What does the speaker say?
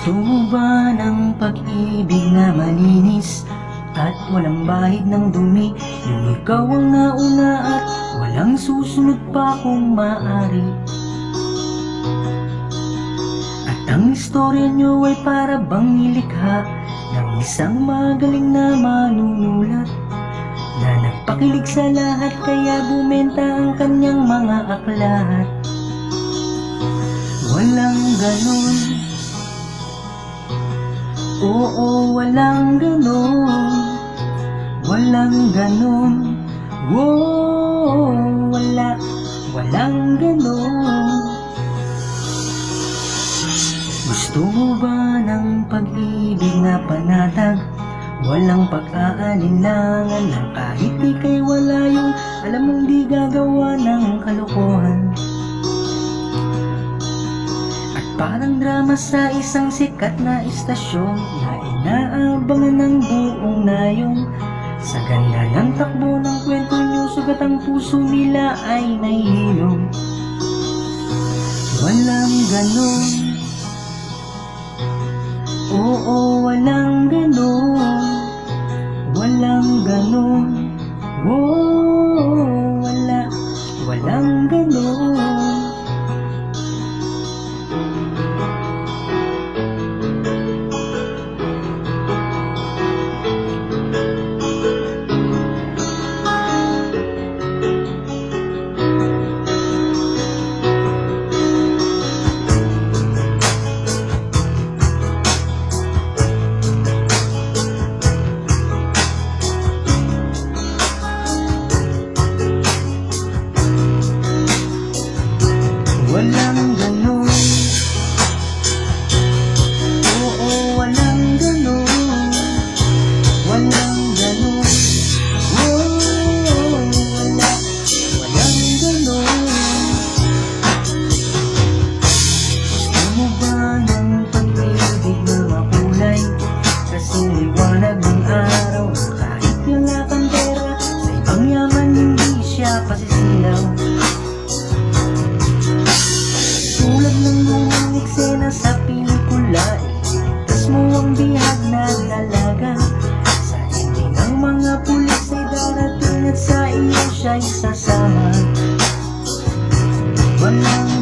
Gusto mo ba ng pag-ibig na malinis at walang bahid ng dumi? Yung ikaw ang nauna at walang susunod pa kung maaari. At ang istorya nyo ay para bang nilikha ng isang magaling na manunulat na nagpakilig sa lahat, kaya bumenta ang kanyang mga aklat. Walang ganon, oo, walang ganon. Walang ganon, wow, walang ganon. Gusto mo ba ng pag-ibig na panatag? Walang pag-aalinlangan ng kahit ika'y wala, yung alam mong di gagawa ng kalokohan. At parang drama sa isang sikat na istasyon na inaabangan ng buong nayon. Sa ganda ng takbo ng kwento nyo, sugat ang puso nila ay nahihilom. Walang ganon, oo, walang ganon. Walang ganon, oh, walang ganon. Walang ganon, oo, walang ganon. Walang ganon, oh, walang ganon. Gusto mo ba ng pag-ibig na makulay? Kasing liwanag ng araw na kahit wala kang pera, sa ibang yaman hindi siya pasisilaw. Tulad ng mga eksena sa pelikula, iligtas mo ang bihag na dalaga. Sa ending ng mga pulis ay darating at sa iyo siya'y sasama. Walang